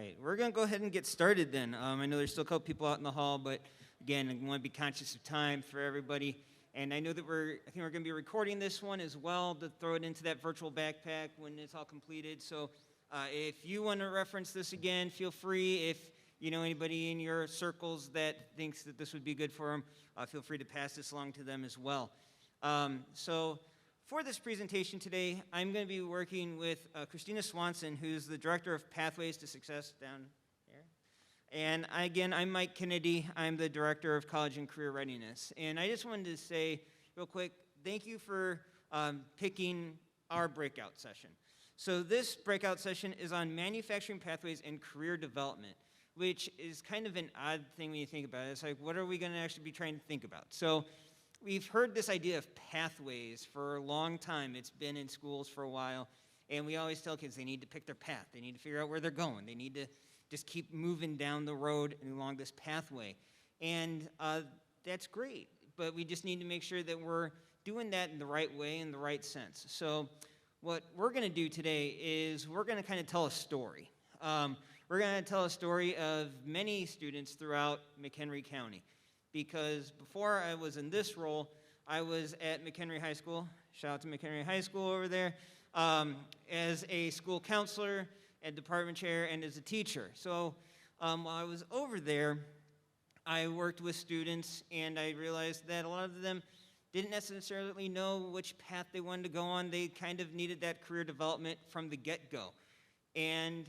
right, we're going to go ahead and get started then. I know there's still a couple people out in the hall, but again, I want to be conscious of time for everybody. And I know that I think we're going to be recording this one as well to throw it into that virtual backpack when it's all completed. So if you want to reference this again, feel free. If you know anybody in your circles that thinks that this would be good for them, feel free to pass this along to them as well. So for this presentation today, I'm going to be working with Christina Swanson, who's the Director of Pathways to Success down here. And again, I'm Mike Kennedy. I'm the Director of College and Career Readiness. And I just wanted to say real quick, thank you for picking our breakout session. So this breakout session is on manufacturing pathways and career development, which is kind of an odd thing when you think about it. It's like, what are we going to actually be trying to think about? So we've heard this idea of pathways for a long time. It's been in schools for a while, and we always tell kids they need to pick their path. They need to figure out where they're going. They need to just keep moving down the road and along this pathway. And that's great, but we just need to make sure that we're doing that in the right way, in the right sense. So what we're going to do today is we're going to kind of tell a story. We're going to tell a story of many students throughout McHenry County. Because before I was in this role, I was at McHenry High School, shout out to McHenry High School over there, as a school counselor, and department chair, and as a teacher. So while I was over there, I worked with students, and I realized that a lot of them didn't necessarily know which path they wanted to go on. They kind of needed that career development from the get-go. And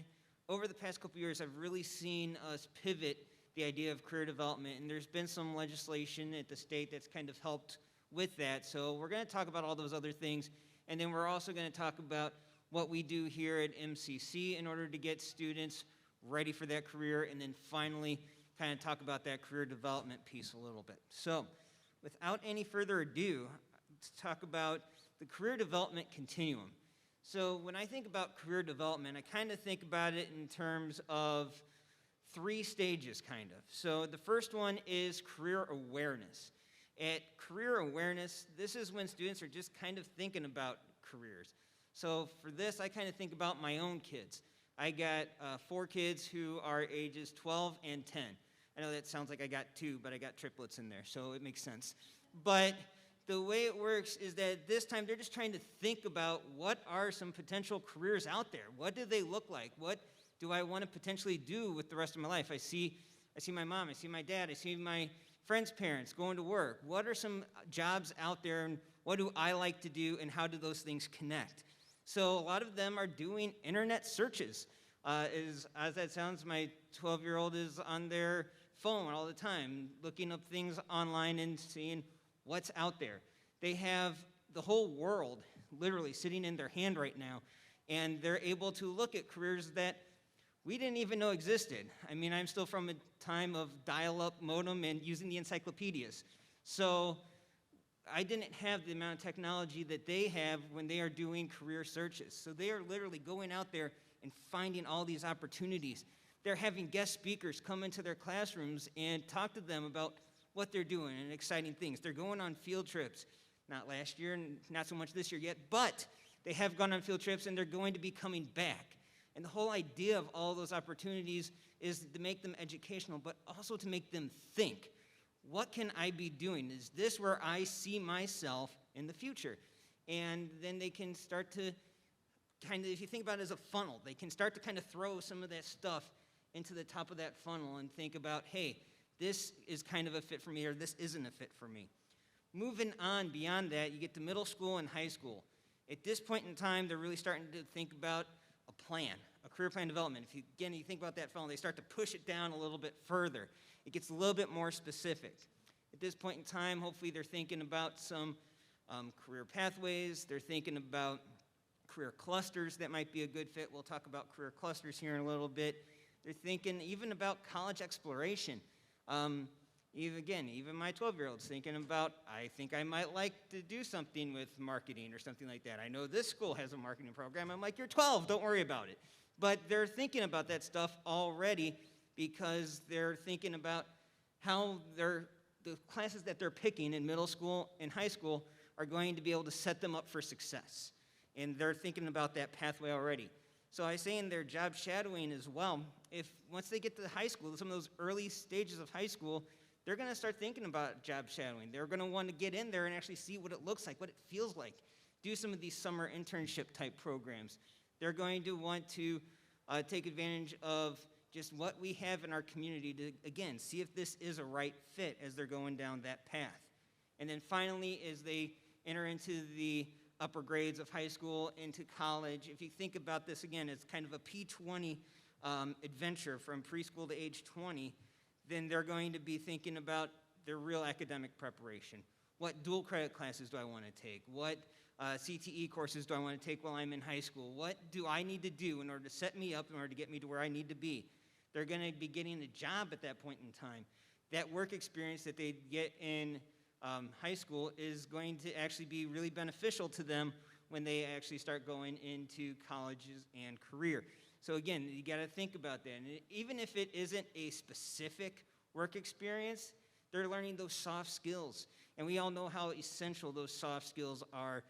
over the past couple years, I've really seen us pivot the idea of career development, and there's been some legislation at the state that's kind of helped with that. So we're going to talk about all those other things, and then we're also going to talk about what we do here at MCC in order to get students ready for that career, and then finally kind of talk about that career development piece a little bit. So without any further ado, let's talk about the career development continuum. So when I think about career development, I kind of think about it in terms of 3 stages, kind of. So the first one is career awareness. At career awareness, this is when students are just kind of thinking about careers. So for this, I kind of think about my own kids. I got 4 kids who are ages 12 and 10. I know that sounds like I got 2, but I got triplets in there, so it makes sense. But the way it works is that this time they're just trying to think about what are some potential careers out there. What do they look like? What do I want to potentially do with the rest of my life? I see my mom, I see my dad, I see my friends' parents going to work. What are some jobs out there, and what do I like to do, and how do those things connect? So a lot of them are doing internet searches. As that sounds, my 12-year-old is on their phone all the time, looking up things online and seeing what's out there. They have the whole world literally sitting in their hand right now, and they're able to look at careers that we didn't even know existed. I mean, I'm still from a time of dial-up modem and using the encyclopedias. So I didn't have the amount of technology that they have when they are doing career searches. So they are literally going out there and finding all these opportunities. They're having guest speakers come into their classrooms and talk to them about what they're doing and exciting things. They're going on field trips. Not last year and not so much this year yet, but they have gone on field trips and they're going to be coming back. And the whole idea of all those opportunities is to make them educational, but also to make them think. What can I be doing? Is this where I see myself in the future? And then they can start to kind of, if you think about it as a funnel, they can start to kind of throw some of that stuff into the top of that funnel and think about, hey, this is kind of a fit for me, or this isn't a fit for me. Moving on beyond that, you get to middle school and high school. At this point in time, they're really starting to think about a plan, a career plan development. If you, again, you think about that funnel, they start to push it down a little bit further. It gets a little bit more specific. At this point in time, hopefully they're thinking about some career pathways. They're thinking about career clusters that might be a good fit. We'll talk about career clusters here in a little bit. They're thinking even about college exploration. Even my 12-year-old's thinking about, I think I might like to do something with marketing or something like that. I know this school has a marketing program. I'm like, you're 12, don't worry about it. But they're thinking about that stuff already because they're thinking about how the classes that they're picking in middle school and high school are going to be able to set them up for success. And they're thinking about that pathway already. So I say in their job shadowing as well, if once they get to high school, some of those early stages of high school, they're going to start thinking about job shadowing. They're going to want to get in there and actually see what it looks like, what it feels like. Do some of these summer internship type programs. They're going to want to take advantage of just what we have in our community to, again, see if this is a right fit as they're going down that path. And then finally, as they enter into the upper grades of high school, into college, if you think about this again, it's kind of a P20 adventure from preschool to age 20, then they're going to be thinking about their real academic preparation. What dual credit classes do I want to take? What CTE courses do I want to take while I'm in high school? What do I need to do in order to set me up, in order to get me to where I need to be? They're going to be getting a job at that point in time. That work experience that they get in high school is going to actually be really beneficial to them when they actually start going into colleges and career. So again, you got to think about that. And even if it isn't a specific work experience, they're learning those soft skills. And we all know how essential those soft skills are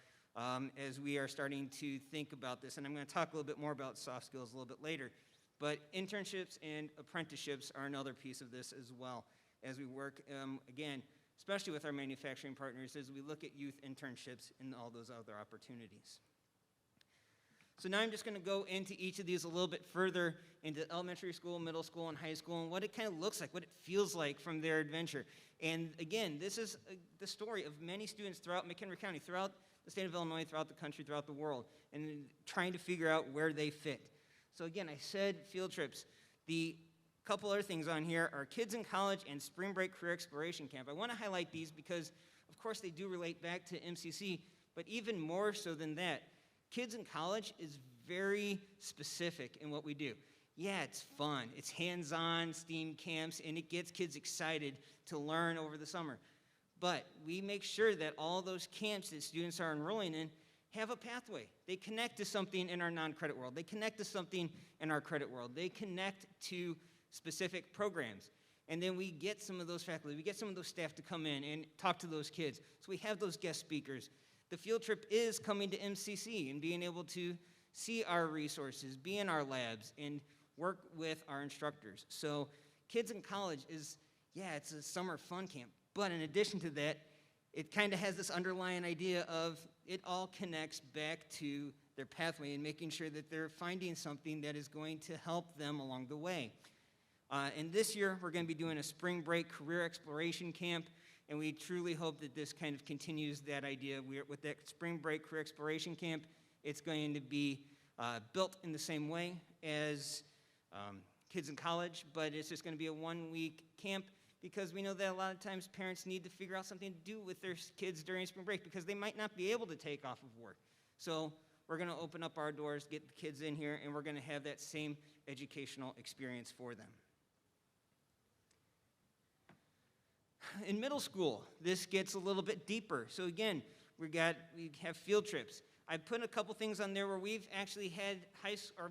as we are starting to think about this. And I'm going to talk a little bit more about soft skills a little bit later. But internships and apprenticeships are another piece of this as well, as we work, again, especially with our manufacturing partners, as we look at youth internships and all those other opportunities. So now I'm just going to go into each of these a little bit further, into elementary school, middle school, and high school, and what it kind of looks like, what it feels like from their adventure. And again, this is the story of many students throughout McHenry County, throughout the state of Illinois, throughout the country, throughout the world, and trying to figure out where they fit. So again, I said field trips. The couple other things on here are Kids in College and Spring Break Career Exploration Camp. I want to highlight these because, of course, they do relate back to MCC, but even more so than that, Kids in College is very specific in what we do. Yeah, it's fun. It's hands-on STEAM camps, and it gets kids excited to learn over the summer. But we make sure that all those camps that students are enrolling in have a pathway. They connect to something in our non-credit world. They connect to something in our credit world. They connect to specific programs. And then we get some of those faculty, we get some of those staff to come in and talk to those kids. So we have those guest speakers. The field trip is coming to MCC and being able to see our resources, be in our labs, and work with our instructors. So Kids in College is, yeah, it's a summer fun camp. But in addition to that, it kind of has this underlying idea of it all connects back to their pathway and making sure that they're finding something that is going to help them along the way. And this year, we're going to be doing a spring break career exploration camp, and we truly hope that this kind of continues that idea. With that spring break career exploration camp, it's going to be built in the same way as Kids in College, but it's just going to be a one-week camp because we know that a lot of times parents need to figure out something to do with their kids during spring break because they might not be able to take off of work. So we're going to open up our doors, get the kids in here, and we're going to have that same educational experience for them. In middle school, this gets a little bit deeper. So again, we have field trips. I put a couple things on there where we've actually had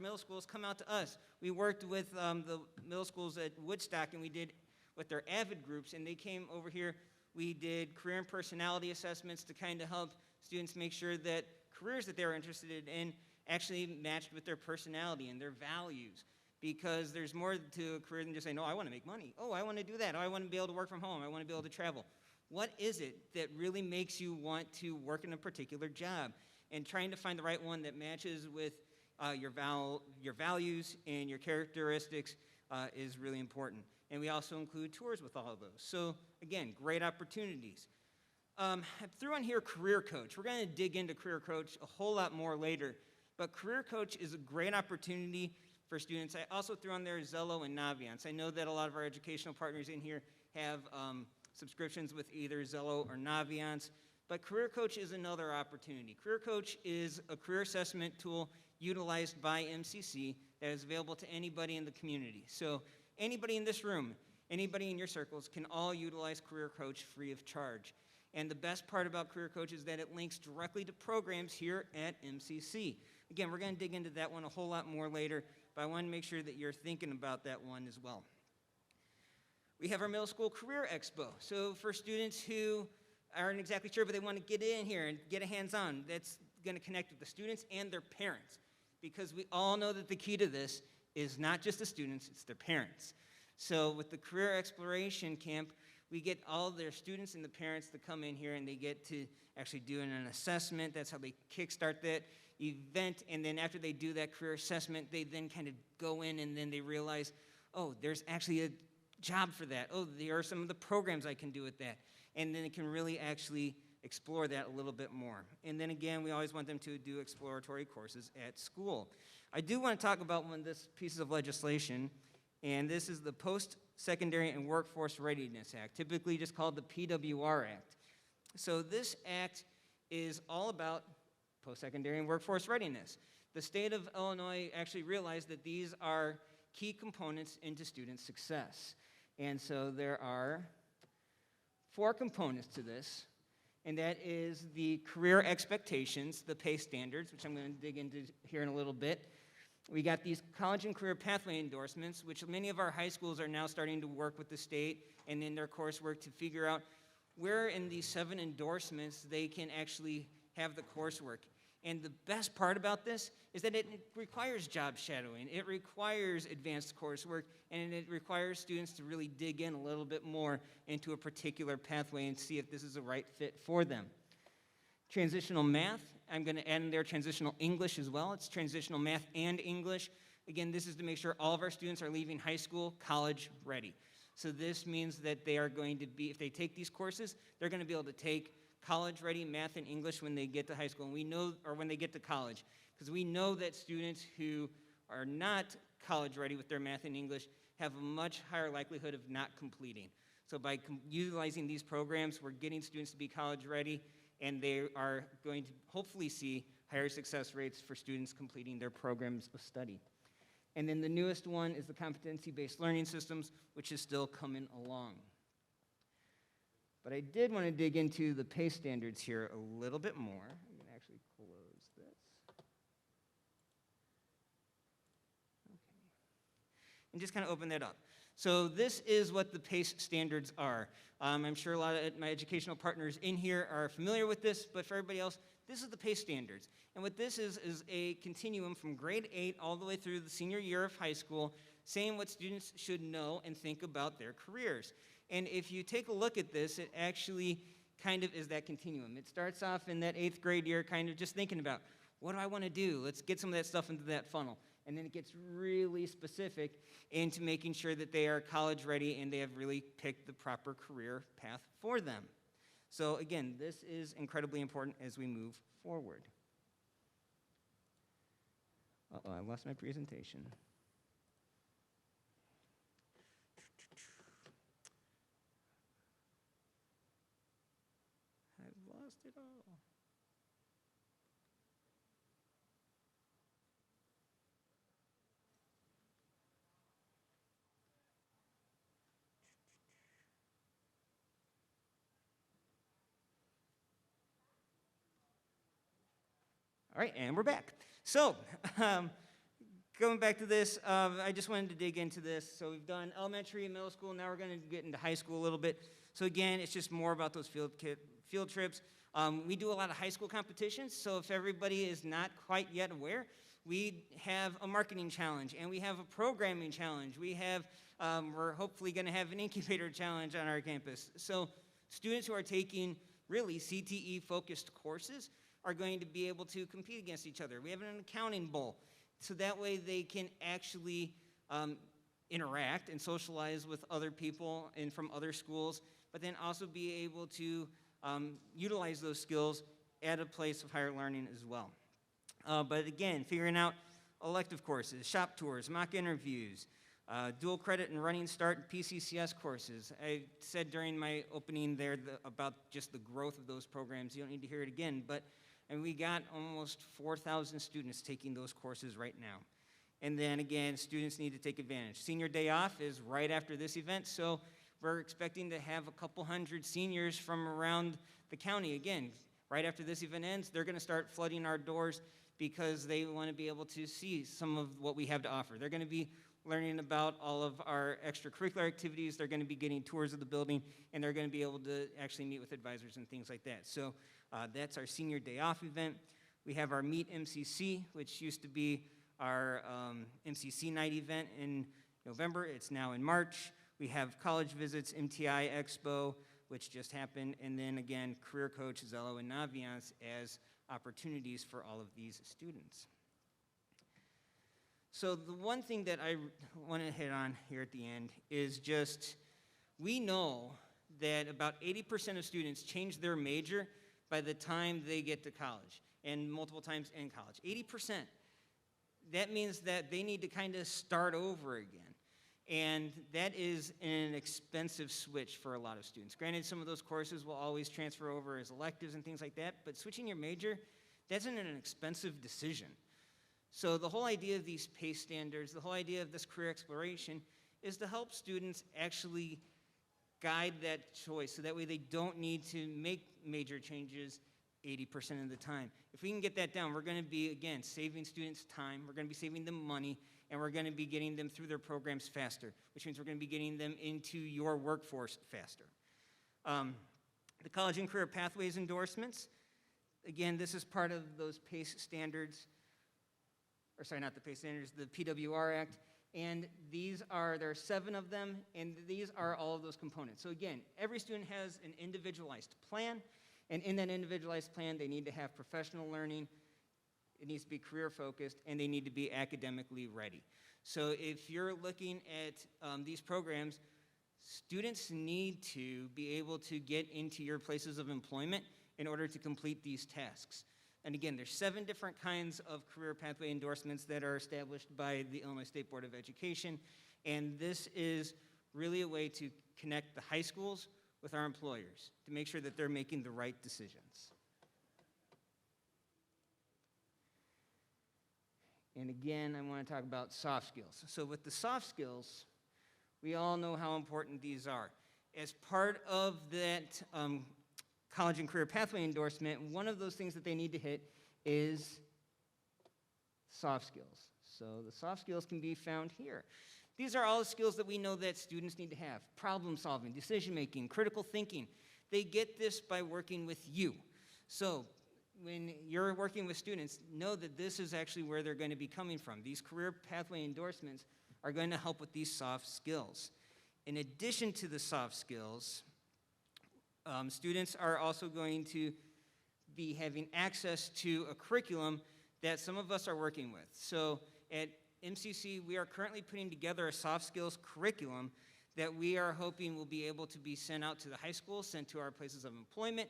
middle schools come out to us. We worked with the middle schools at Woodstock, and we did with their AVID groups, and they came over here. We did career and personality assessments to kind of help students make sure that careers that they were interested in actually matched with their personality and their values. Because there's more to a career than just saying, oh, I want to make money. Oh, I want to do that. Oh, I want to be able to work from home. I want to be able to travel. What is it that really makes you want to work in a particular job? And trying to find the right one that matches with your values and your characteristics is really important. And we also include tours with all of those. So again, great opportunities. I threw on here Career Coach. We're going to dig into Career Coach a whole lot more later. But Career Coach is a great opportunity for students. I also threw on there Zello and Naviance. I know that a lot of our educational partners in here have subscriptions with either Zello or Naviance, but Career Coach is another opportunity. Career Coach is a career assessment tool utilized by MCC that is available to anybody in the community. So anybody in this room, anybody in your circles can all utilize Career Coach free of charge. And the best part about Career Coach is that it links directly to programs here at MCC. Again, we're going to dig into that one a whole lot more later, but I want to make sure that you're thinking about that one as well. We have our middle school career expo. So for students who aren't exactly sure, but they want to get in here and get a hands-on, that's going to connect with the students and their parents. because we all know that the key to this is not just the students, it's their parents. So with the Career Exploration Camp, we get all their students and the parents to come in here, and they get to actually do an assessment. That's how they kickstart that event. And then after they do that career assessment, they then kind of go in, and then they realize, oh, there's actually a job for that. Oh, there are some of the programs I can do with that. And then it can really actually explore that a little bit more. And then again, we always want them to do exploratory courses at school. I do want to talk about one of this pieces of legislation, and this is the Post-Secondary and Workforce Readiness Act, typically just called the PWR Act. So this act is all about post-secondary and workforce readiness. The state of Illinois actually realized that these are key components into student success. And so there are 4 components to this, and that is the career expectations, the pay standards, which I'm going to dig into here in a little bit. We got these college and career pathway endorsements, which many of our high schools are now starting to work with the state and in their coursework to figure out where in these 7 endorsements they can actually have the coursework. And the best part about this is that it requires job shadowing, it requires advanced coursework, and it requires students to really dig in a little bit more into a particular pathway and see if this is the right fit for them. Transitional math, I'm going to add in there transitional English as well. It's transitional math and English. Again, this is to make sure all of our students are leaving high school college ready. So this means that they are going to be, if they take these courses, they're going to be able to take college-ready math and English when they get to high school, and we know, or when they get to college, because we know that students who are not college-ready with their math and English have a much higher likelihood of not completing. So by utilizing these programs, we're getting students to be college-ready, and they are going to hopefully see higher success rates for students completing their programs of study. And then the newest one is the competency-based learning systems, which is still coming along. But I did want to dig into the pay standards here a little bit more. I'm going to actually close this. Okay. And just kind of open that up. So this is what the PACE standards are. I'm sure a lot of my educational partners in here are familiar with this, but for everybody else, this is the PACE standards. And what this is a continuum from grade 8 all the way through the senior year of high school, saying what students should know and think about their careers. And if you take a look at this, it actually kind of is that continuum. It starts off in that 8th grade year kind of just thinking about, what do I want to do? Let's get some of that stuff into that funnel. And then it gets really specific into making sure that they are college ready and they have really picked the proper career path for them. So again, this is incredibly important as we move forward. Uh-oh, I lost my presentation. I've lost it all. All right, and we're back. So, going back to this, I just wanted to dig into this. So we've done elementary and middle school. Now we're going to get into high school a little bit. So again, it's just more about those field trips. We do a lot of high school competitions. So if everybody is not quite yet aware, we have a marketing challenge and we have a programming challenge. We have, we're hopefully going to have an incubator challenge on our campus. So students who are taking really CTE-focused courses are going to be able to compete against each other. We have an accounting bowl, so that way they can actually interact and socialize with other people and from other schools, but then also be able to utilize those skills at a place of higher learning as well. But again, figuring out elective courses, shop tours, mock interviews, dual credit and running start and PCCS courses. I said during my opening there about just the growth of those programs. You don't need to hear it again, but and we got almost 4,000 students taking those courses right now. And then again, students need to take advantage. Senior day off is right after this event, so we're expecting to have a couple hundred seniors from around the county. Again, right after this event ends, they're gonna start flooding our doors because they wanna be able to see some of what we have to offer. They're gonna be learning about all of our extracurricular activities. They're gonna be getting tours of the building, and they're gonna be able to actually meet with advisors and things like that. So that's our senior day off event. We have our Meet MCC, which used to be our MCC night event in November. It's now in March. We have college visits, MTI Expo, which just happened, and then again, Career Coach, Zello, and Naviance as opportunities for all of these students. So the one thing that I want to hit on here at the end is just, we know that about 80% of students change their major by the time they get to college, and multiple times in college. 80%. That means that they need to kind of start over again. And that is an expensive switch for a lot of students. Granted, some of those courses will always transfer over as electives and things like that, but switching your major, that's an expensive decision. So the whole idea of these PACE standards, the whole idea of this career exploration, is to help students actually guide that choice, so that way they don't need to make major changes 80% of the time. If we can get that down, we're going to be, again, saving students time, we're going to be saving them money, and we're going to be getting them through their programs faster, which means we're going to be getting them into your workforce faster. The College and Career Pathways endorsements, again, this is part of those PACE standards, or sorry, not the PACE standards, the PWR Act, and there are 7 of them, and these are all of those components. So again, every student has an individualized plan, and in that individualized plan, they need to have professional learning, it needs to be career focused, and they need to be academically ready. So if you're looking at these programs, students need to be able to get into your places of employment in order to complete these tasks. And again, there's 7 different kinds of career pathway endorsements that are established by the Illinois State Board of Education, and this is really a way to connect the high schools with our employers to make sure that they're making the right decisions. And again, I want to talk about soft skills. So with the soft skills, we all know how important these are. As part of that college and career pathway endorsement, one of those things that they need to hit is soft skills. So the soft skills can be found here. These are all the skills that we know that students need to have. Problem solving, decision making, critical thinking. They get this by working with you. So when you're working with students, know that this is actually where they're going to be coming from. These career pathway endorsements are going to help with these soft skills. In addition to the soft skills, students are also going to be having access to a curriculum that some of us are working with. So at MCC, we are currently putting together a soft skills curriculum that we are hoping will be able to be sent out to the high school, sent to our places of employment,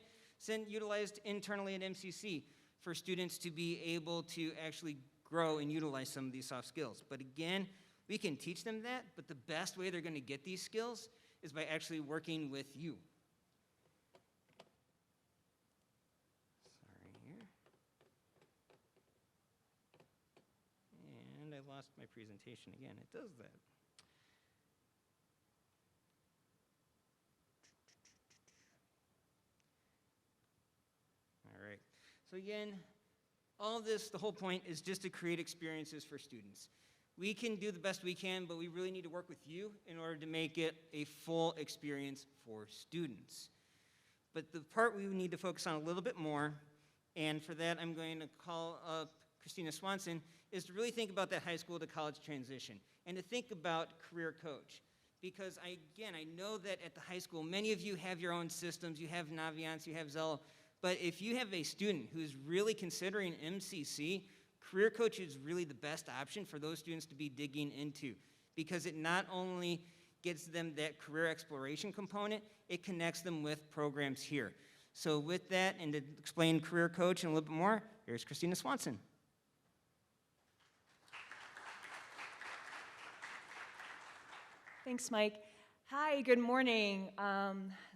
utilized internally at MCC for students to be able to actually grow and utilize some of these soft skills. But again, we can teach them that, but the best way they're going to get these skills is by actually working with you. Sorry here. And I lost my presentation again. It does that. All right. So again, all of this, the whole point is just to create experiences for students. We can do the best we can, but we really need to work with you in order to make it a full experience for students. But the part we need to focus on a little bit more, and for that I'm going to call up Christina Swanson, is to really think about that high school to college transition and to think about career coach. Because I know that at the high school, many of you have your own systems, you have Naviance, you have Zello, but if you have a student who's really considering MCC, career coach is really the best option for those students to be digging into, because it not only gets them that career exploration component, it connects them with programs here. So with that, and to explain career coach and a little bit more, here's Christina Swanson. Thanks, Mike. Hi, good morning.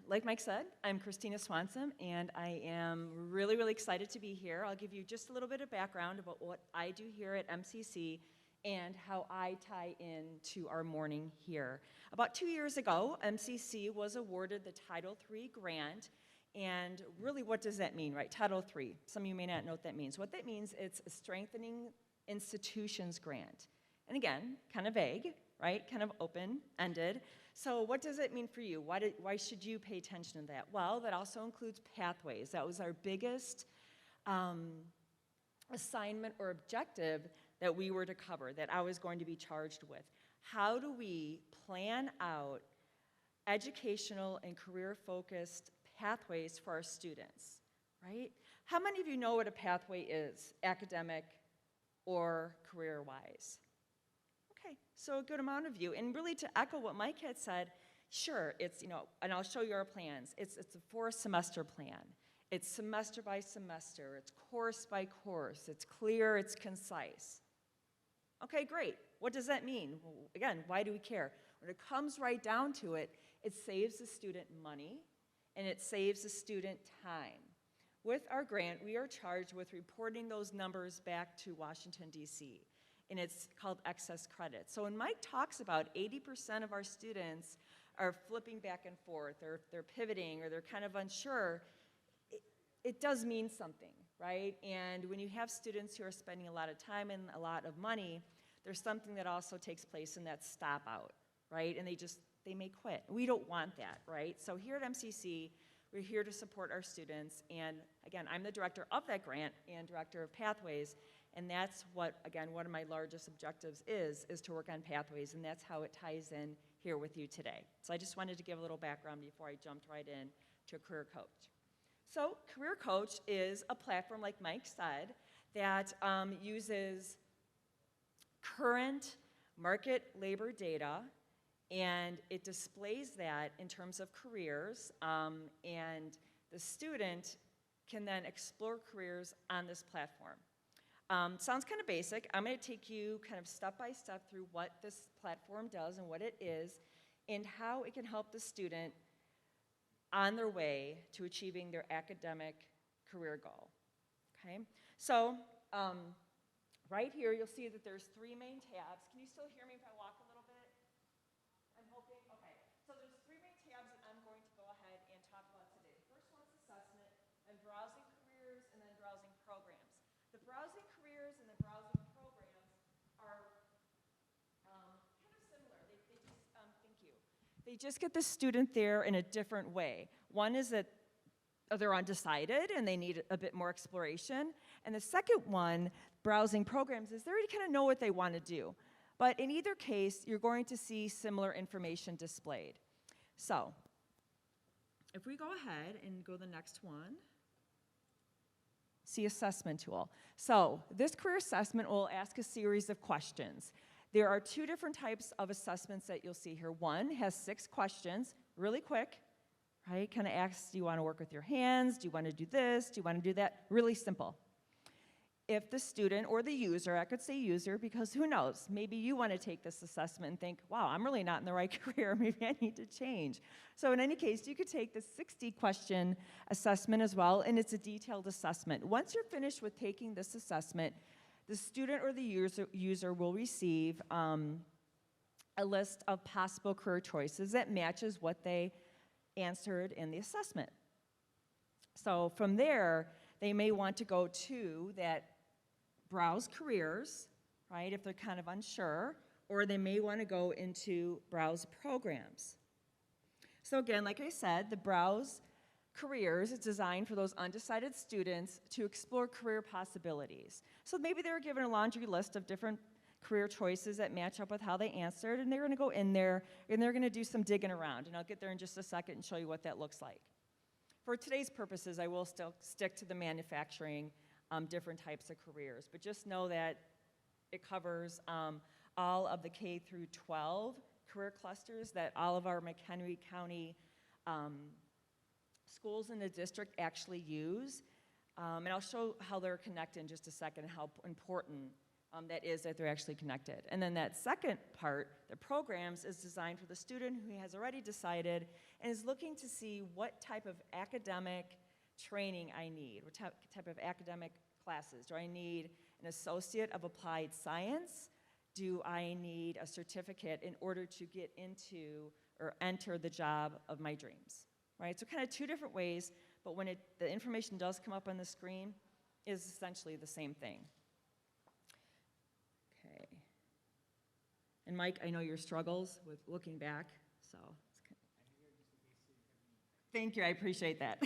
Like Mike said, I'm Christina Swanson, and I am really, really excited to be here. I'll give you just a little bit of background about what I do here at MCC and how I tie into our morning here. About 2 years ago, MCC was awarded the Title III grant, and really what does that mean, right? Title III, some of you may not know what that means. What that means, it's a Strengthening Institutions grant. And again, kind of vague, right? Kind of open-ended. So what does it mean for you? Why should you pay attention to that? Well, that also includes pathways. That was our biggest assignment or objective that we were to cover, that I was going to be charged with. How do we plan out educational and career-focused pathways for our students, right? How many of you know what a pathway is, academic or career-wise? Okay, so a good amount of you. And really to echo what Mike had said, sure, it's, and I'll show you our plans. It's a 4-semester plan. It's semester by semester. It's course by course. It's clear, it's concise. Okay, great. What does that mean? Well, again, why do we care? When it comes right down to it, it saves the student money and it saves the student time. With our grant, we are charged with reporting those numbers back to Washington, D.C., and it's called excess credit. So when Mike talks about 80% of our students are flipping back and forth, or they're pivoting, or they're kind of unsure, it does mean something, right? And when you have students who are spending a lot of time and a lot of money, there's something that also takes place in that stop out, right? And they may quit. We don't want that, right? So here at MCC, we're here to support our students, and again, I'm the director of that grant and director of Pathways, and that's what, again, one of my largest objectives is to work on Pathways, and that's how it ties in here with you today. So I just wanted to give a little background before I jumped right in to a career coach. So Career Coach is a platform, like Mike said, that uses current market labor data, and it displays that in terms of careers, and the student can then explore careers on this platform. Sounds kind of basic. I'm going to take you kind of step by step through what this platform does and what it is, and how it can help the student on their way to achieving their academic career goal. Okay? So right here, you'll see that there's 3 main tabs. Can you still hear me if I walk a little bit? I'm hoping. Okay. So there's 3 main tabs that I'm going to go ahead and talk about today. The first one's assessment, and browsing careers, and then browsing programs. The browsing careers and the browsing programs are kind of similar. Thank you. They just get the student there in a different way. One is that they're undecided and they need a bit more exploration. And the second one, browsing programs, is they already kind of know what they want to do. But in either case, you're going to see similar information displayed. So if we go ahead and go to the next one, see assessment tool. So this career assessment will ask a series of questions. There are 2 different types of assessments that you'll see here. One has 6 questions, really quick, right? Kind of asks, do you want to work with your hands? Do you want to do this? Do you want to do that? Really simple. If the student or the user, I could say user because who knows, maybe you want to take this assessment and think, wow, I'm really not in the right career, maybe I need to change. So in any case, you could take the 60-question assessment as well, and it's a detailed assessment. Once you're finished with taking this assessment, the student or the user will receive a list of possible career choices that matches what they answered in the assessment. So from there, they may want to go to that browse careers, right, if they're kind of unsure, or they may want to go into browse programs. So again, like I said, the browse careers is designed for those undecided students to explore career possibilities. So maybe they were given a laundry list of different career choices that match up with how they answered, and they're going to go in there and they're going to do some digging around, and I'll get there in just a second and show you what that looks like. For today's purposes, I will still stick to the manufacturing different types of careers, but just know that it covers all of the K through 12 career clusters that all of our McHenry County schools in the district actually use. And I'll show how they're connected in just a second, how important that is that they're actually connected. And then that second part, the programs, is designed for the student who has already decided and is looking to see what type of academic training I need, what type of academic classes. Do I need an Associate of Applied Science? Do I need a certificate in order to get into or enter the job of my dreams? Right? So kind of 2 different ways, but when the information does come up on the screen, is essentially the same thing. Okay. And Mike, I know your struggles with looking back, so. Thank you, I appreciate that.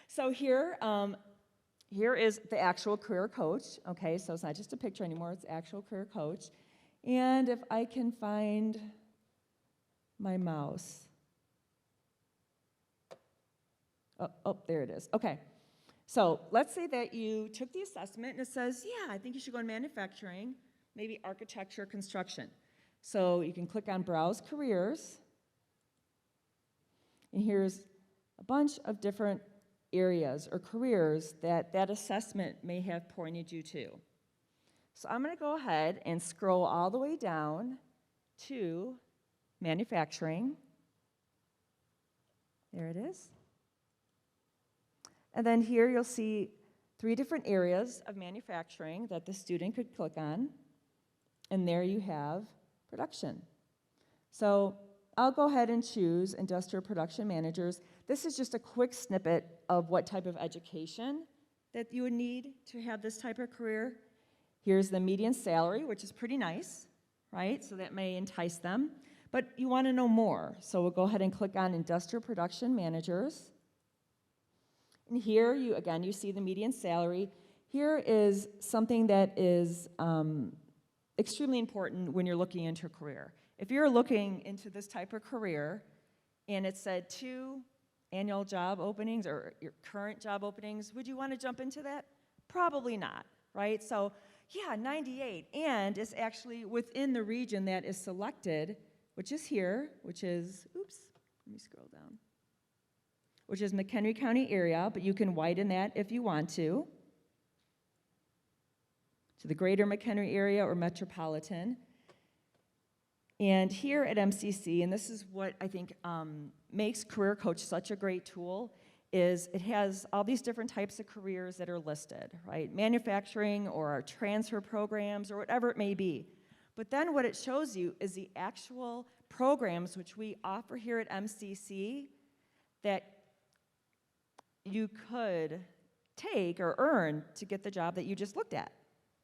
So here here is the actual career coach, okay? So it's not just a picture anymore, it's actual career coach. And if I can find my mouse. Oh, there it is. Okay. So let's say that you took the assessment and it says, yeah, I think you should go in manufacturing, maybe architecture, construction. So you can click on Browse Careers. And here's a bunch of different areas or careers that that assessment may have pointed you to. So I'm going to go ahead and scroll all the way down to manufacturing. There it is. And then here you'll see 3 different areas of manufacturing that the student could click on. And there you have production. So I'll go ahead and choose industrial production managers. This is just a quick snippet of what type of education that you would need to have this type of career. Here's the median salary, which is pretty nice, right? So that may entice them. But you want to know more. So we'll go ahead and click on industrial production managers. And here, you see the median salary. Here is something that is extremely important when you're looking into a career. If you're looking into this type of career, and it said 2 annual job openings or your current job openings, would you want to jump into that? Probably not, right? So, yeah, 98, and it's actually within the region that is selected, which is here, which is, oops, let me scroll down, which is McHenry County area, but you can widen that if you want to the greater McHenry area or metropolitan. And here at MCC, and this is what I think makes Career Coach such a great tool, is it has all these different types of careers that are listed, right? Manufacturing or our transfer programs or whatever it may be. But then what it shows you is the actual programs which we offer here at MCC that you could take or earn to get the job that you just looked at,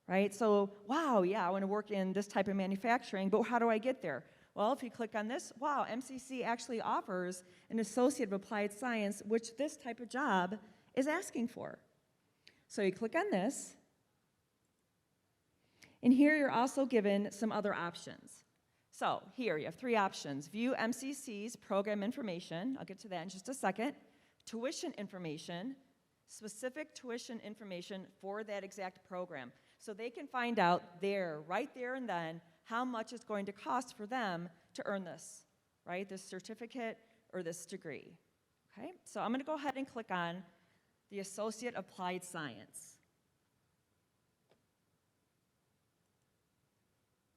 right? So, wow, yeah, I want to work in this type of manufacturing, but how do I get there? Well, if you click on this, wow, MCC actually offers an Associate of Applied Science, which this type of job is asking for. So you click on this, and here you're also given some other options. So here you have 3 options. View MCC's program information, I'll get to that in just a second. Tuition information, specific tuition information for that exact program. So they can find out right there and then, how much it's going to cost for them to earn this, right? This certificate or this degree, okay? So I'm gonna go ahead and click on the Associate Applied Science.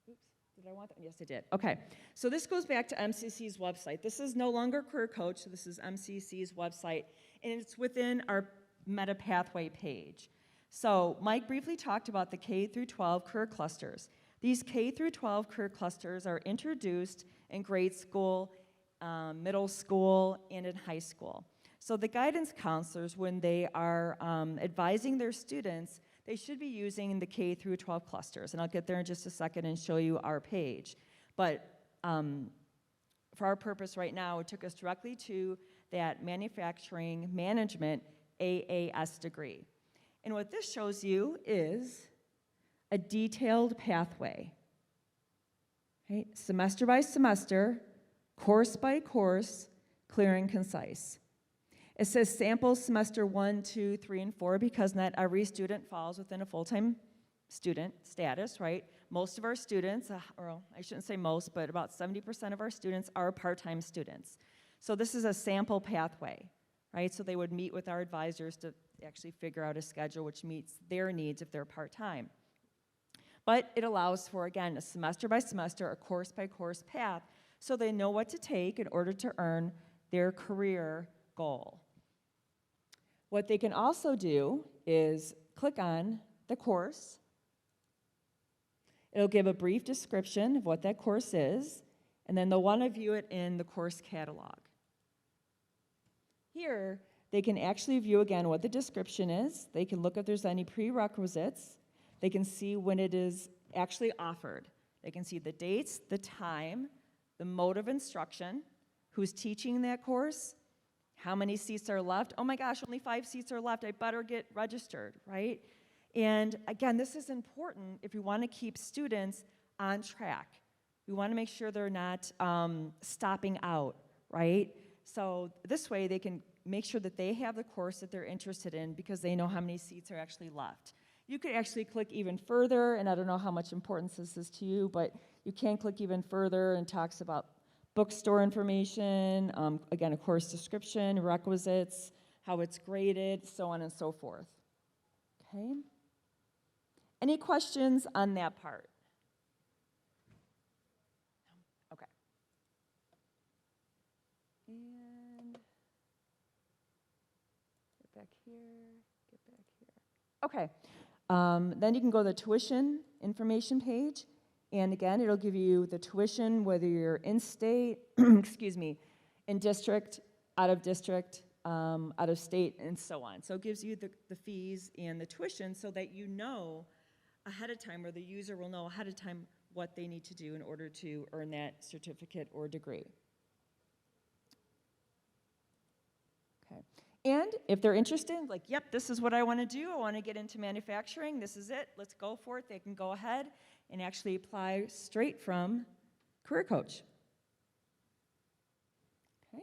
Oops, did I want that? Yes, I did. Okay, so this goes back to MCC's website. This is no longer Career Coach, this is MCC's website, and it's within our Meta Pathway page. So Mike briefly talked about the K through 12 career clusters. These K through 12 career clusters are introduced in grade school, middle school, and in high school. So the guidance counselors, when they are advising their students, they should be using the K through 12 clusters. And I'll get there in just a second and show you our page. But for our purpose right now, it took us directly to that manufacturing management AAS degree. And what this shows you is a detailed pathway, okay? Semester by semester, course by course, clear and concise. It says sample semester 1, 2, 3, and 4 because not every student falls within a full-time student status, right? Most of our students, or I shouldn't say most, but about 70% of our students are part-time students. So this is a sample pathway, right? So they would meet with our advisors to actually figure out a schedule which meets their needs if they're part-time. But it allows for, again, a semester by semester, a course by course path, so they know what to take in order to earn their career goal. What they can also do is click on the course. It'll give a brief description of what that course is, and then they'll want to view it in the course catalog. Here, they can actually view again what the description is. They can look if there's any prerequisites. They can see when it is actually offered. They can see the dates, the time, the mode of instruction, who's teaching that course, How many seats are left? Oh my gosh, only 5 seats are left. I better get registered, right? And again, this is important if we want to keep students on track. We want to make sure they're not stopping out, right? So this way they can make sure that they have the course that they're interested in because they know how many seats are actually left. You could actually click even further, and I don't know how much importance this is to you, but you can click even further and talks about bookstore information, again, a course description, requisites, how it's graded, so on and so forth. Okay? Any questions on that part? Okay. And get back here, get back here. Okay. Then you can go to the tuition information page. And again, it'll give you the tuition, whether you're in state, excuse me, in district, out of state, and so on. So it gives you the fees and the tuition so that you know ahead of time, or the user will know ahead of time what they need to do in order to earn that certificate or degree. Okay. And if they're interested, like, yep, this is what I want to do. I want to get into manufacturing. This is it. Let's go for it. They can go ahead and actually apply straight from Career Coach. Okay.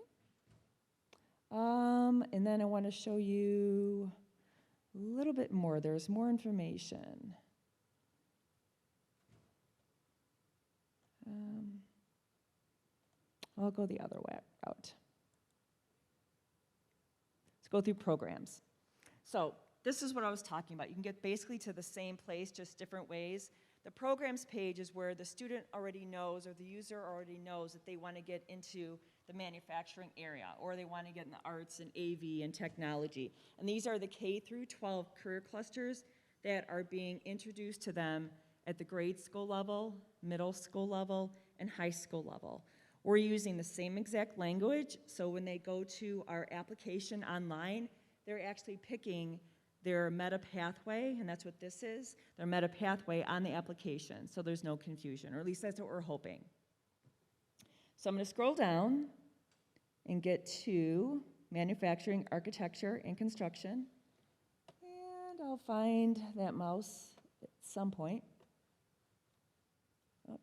And then I want to show you a little bit more. There's more information. I'll go the other way out. Let's go through programs. So this is what I was talking about. You can get basically to the same place, just different ways. The programs page is where the student already knows, or the user already knows, that they want to get into the manufacturing area, or they want to get in the arts and AV and technology. And these are the K through 12 career clusters that are being introduced to them at the grade school level, middle school level, and high school level. We're using the same exact language, so when they go to our application online, they're actually picking their Meta Pathway, and that's what this is, their Meta Pathway on the application, so there's no confusion, or at least that's what we're hoping. So I'm going to scroll down and get to manufacturing, architecture, and construction, and I'll find that mouse at some point. Oh.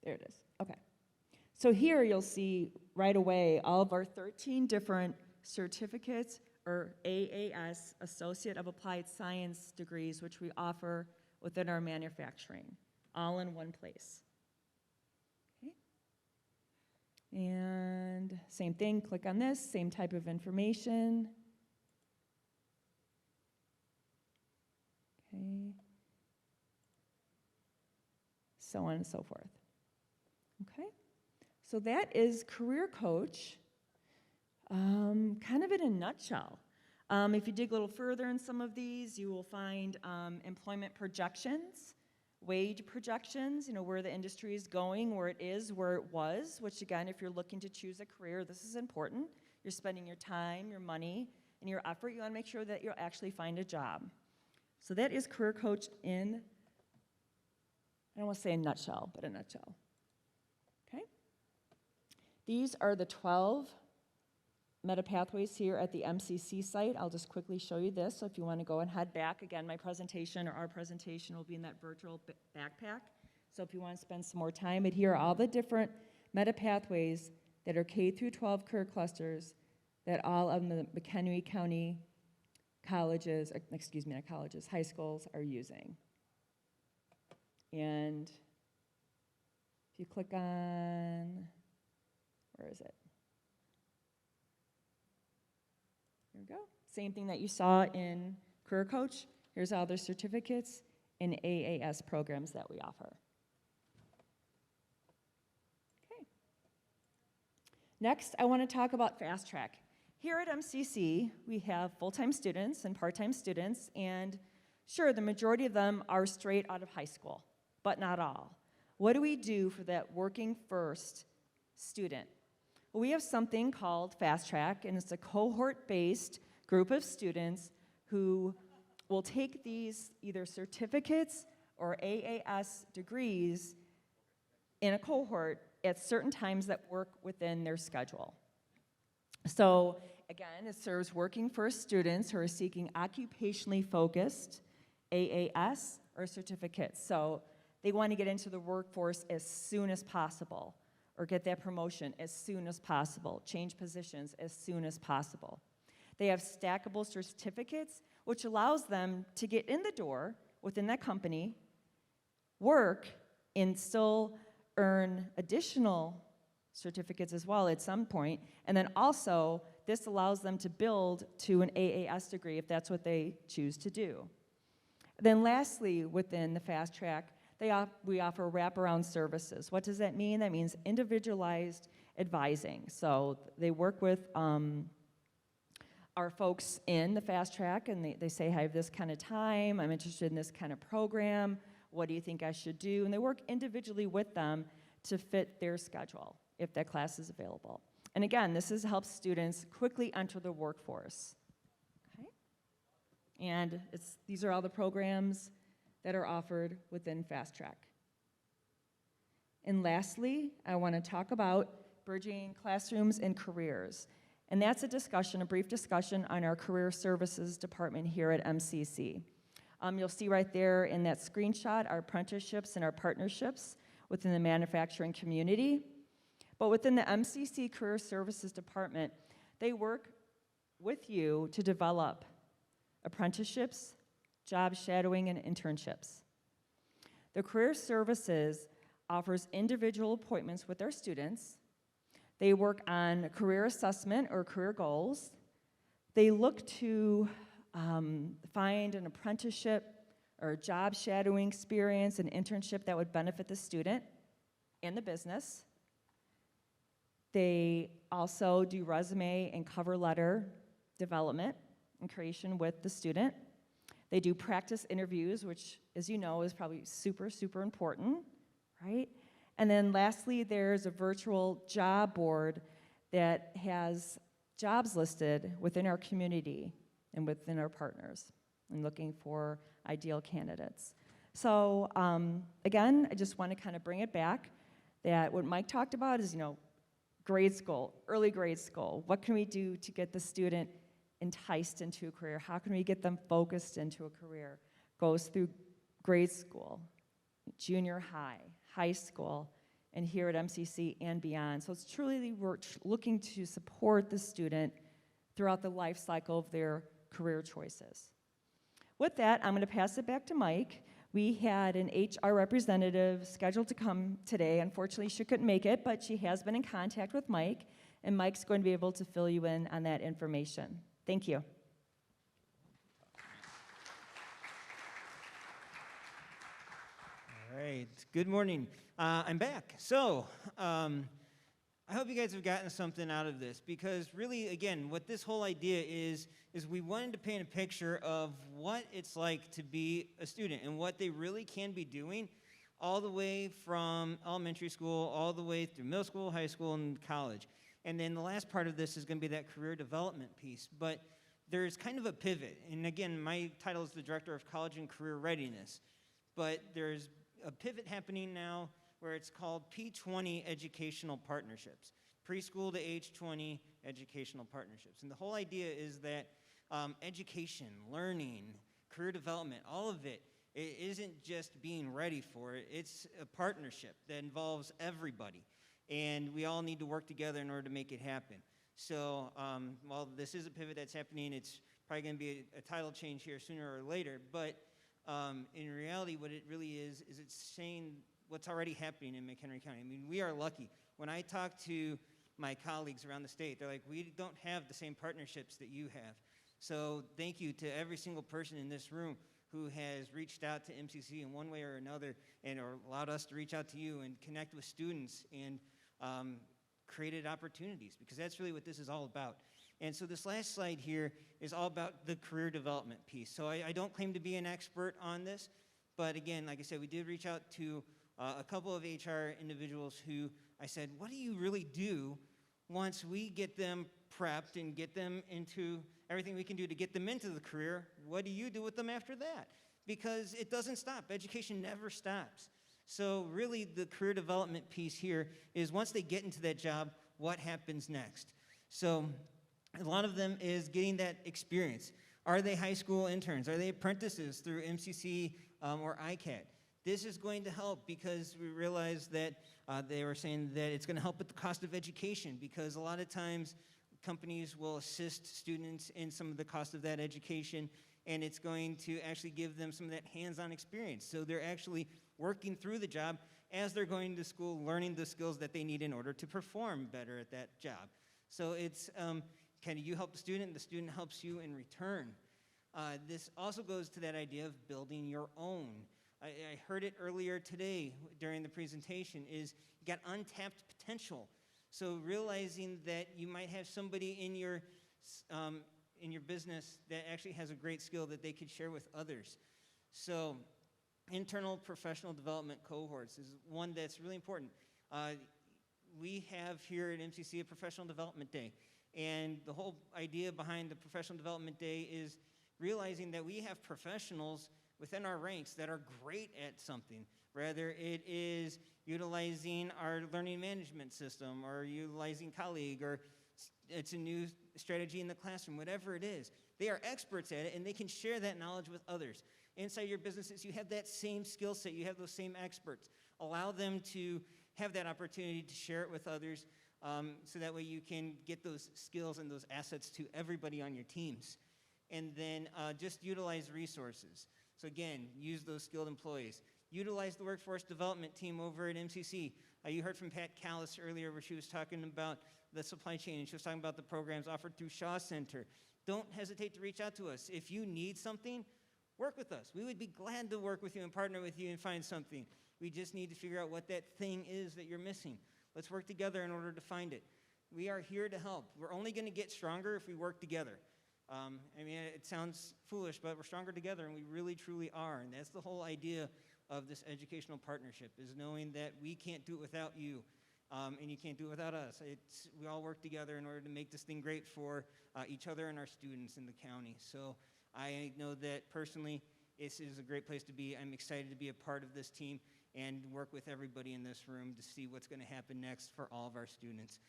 There it is. Okay. So here you'll see right away all of our 13 different certificates, or AAS, Associate of Applied Science degrees, which we offer within our manufacturing, all in one place. Okay. And same thing, click on this, same type of information. Okay. So on and so forth. Okay. So that is Career Coach. Kind of in a nutshell. If you dig a little further in some of these, you will find employment projections, wage projections, where the industry is going, where it is, where it was, which again, if you're looking to choose a career, this is important. You're spending your time, your money, and your effort. You want to make sure that you'll actually find a job. So that is Career Coach in, I don't want to say a nutshell, but a nutshell. Okay? These are the 12 Meta Pathways here at the MCC site. I'll just quickly show you this. So if you want to go and head back, again, my presentation or our presentation will be in that virtual backpack. So if you want to spend some more time, but here are all the different Meta Pathways that are K through 12 career clusters that all of the McHenry County colleges, excuse me, not colleges, high schools are using. And if you click on, where is it? Here we go. Same thing that you saw in Career Coach. Here's all their certificates and AAS programs that we offer. Okay. Next, I want to talk about Fast Track. Here at MCC, we have full-time students and part-time students, and sure, the majority of them are straight out of high school, but not all. What do we do for that working first student? Well, we have something called Fast Track, and it's a cohort-based group of students who will take these either certificates or AAS degrees in a cohort at certain times that work within their schedule. So again, it serves working first students who are seeking occupationally focused AAS or certificates. So they want to get into the workforce as soon as possible, or get that promotion as soon as possible, change positions as soon as possible. They have stackable certificates, which allows them to get in the door within that company, work, and still earn additional certificates as well at some point. And then also, this allows them to build to an AAS degree if that's what they choose to do. Then lastly, within the Fast Track, we offer wraparound services. What does that mean? That means individualized advising. So they work with our folks in the Fast Track, and they say, I have this kind of time, I'm interested in this kind of program, what do you think I should do? And they work individually with them to fit their schedule, if that class is available. And again, this helps students quickly enter the workforce. Okay? And these are all the programs that are offered within Fast Track. And lastly, I want to talk about bridging classrooms and careers. And that's a brief discussion on our Career Services Department here at MCC. You'll see right there in that screenshot our apprenticeships and our partnerships within the manufacturing community. But within the MCC Career Services Department, they work with you to develop apprenticeships, job shadowing, and internships. The Career Services offers individual appointments with our students. They work on career assessment or career goals. They look to find an apprenticeship or job shadowing experience, an internship that would benefit the student and the business. They also do resume and cover letter development and creation with the student. They do practice interviews, which, as you know, is probably super, super important, right? And then lastly, there's a virtual job board that has jobs listed within our community and within our partners and looking for ideal candidates. So again, I just want to kind of bring it back that what Mike talked about is, grade school, early grade school. What can we do to get the student enticed into a career? How can we get them focused into a career? Goes through grade school, junior high, high school, and here at MCC and beyond. So it's truly, we're looking to support the student throughout the life cycle of their career choices. With that, I'm going to pass it back to Mike. We had an HR representative scheduled to come today. Unfortunately, she couldn't make it, but she has been in contact with Mike, and Mike's going to be able to fill you in on that information. Thank you. All right, good morning. I'm back. So, I hope you guys have gotten something out of this, because really, again, what this whole idea is we wanted to paint a picture of what it's like to be a student and what they really can be doing all the way from elementary school, all the way through middle school, high school, and college. And then the last part of this is going to be that career development piece. But there's kind of a pivot. And again, my title is the Director of College and Career Readiness. But there's a pivot happening now where it's called P20 Educational Partnerships, preschool to age 20 educational partnerships. And the whole idea is that education, learning, career development, all of it isn't just being ready for it, it's a partnership that involves everybody. And we all need to work together in order to make it happen. So while this is a pivot that's happening, it's probably going to be a title change here sooner or later. But in reality, what it really is it's saying what's already happening in McHenry County. I mean, we are lucky. When I talk to my colleagues around the state, they're like, we don't have the same partnerships that you have. So thank you to every single person in this room who has reached out to MCC in one way or another and or allowed us to reach out to you and connect with students and created opportunities, because that's really what this is all about. And so this last slide here is all about the career development piece. So I don't claim to be an expert on this, but again, like I said, we did reach out to a couple of HR individuals who I said, what do you really do once we get them prepped and get them into everything we can do to get them into the career? What do you do with them after that? Because it doesn't stop. Education never stops. So really the career development piece here is once they get into that job, what happens next? So a lot of them is getting that experience. Are they high school interns? Are they apprentices through MCC or ICAT? This is going to help because we realize that they were saying that it's going to help with the cost of education, because a lot of times companies will assist students in some of the cost of that education, and it's going to actually give them some of that hands-on experience. So they're actually working through the job as they're going to school, learning the skills that they need in order to perform better at that job. So it's kind of you help the student helps you in return. This also goes to that idea of building your own. I heard it earlier today during the presentation, is you got untapped potential. So realizing that you might have somebody in your business that actually has a great skill that they could share with others. So internal professional development cohorts is one that's really important. We have here at MCC a professional development day. And the whole idea behind the professional development day is realizing that we have professionals within our ranks that are great at something, whether it is utilizing our learning management system or utilizing colleague, or it's a new strategy in the classroom, whatever it is. They are experts at it, and they can share that knowledge with others. Inside your businesses, you have that same skill set, you have those same experts. Allow them to have that opportunity to share it with others, so that way you can get those skills and those assets to everybody on your teams. And then just utilize resources. So again, use those skilled employees. Utilize the workforce development team over at MCC. You heard from Pat Callis earlier where she was talking about the supply chain, and she was talking about the programs offered through Shaw Center. Don't hesitate to reach out to us. If you need something, work with us. We would be glad to work with you and partner with you and find something. We just need to figure out what that thing is that you're missing. Let's work together in order to find it. We are here to help. We're only going to get stronger if we work together. I mean, it sounds foolish, but we're stronger together, and we really, truly are. And that's the whole idea of this educational partnership, is knowing that we can't do it without you, and you can't do it without us. We all work together in order to make this thing great for each other and our students in the county. So I know that personally, this is a great place to be. I'm excited to be a part of this team and work with everybody in this room to see what's going to happen next for all of our students.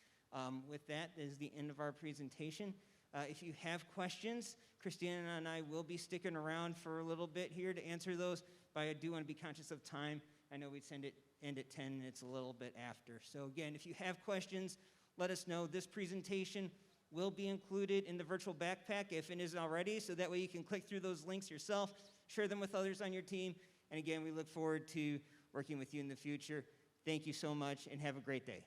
With that is the end of our presentation. If you have questions, Christina and I will be sticking around for a little bit here to answer those, but I do want to be conscious of time. I know we'd end at 10, and it's a little bit after. So again, if you have questions, let us know. This presentation will be included in the virtual backpack if it isn't already, so that way you can click through those links yourself, share them with others on your team, and again, we look forward to working with you in the future. Thank you so much, and have a great day.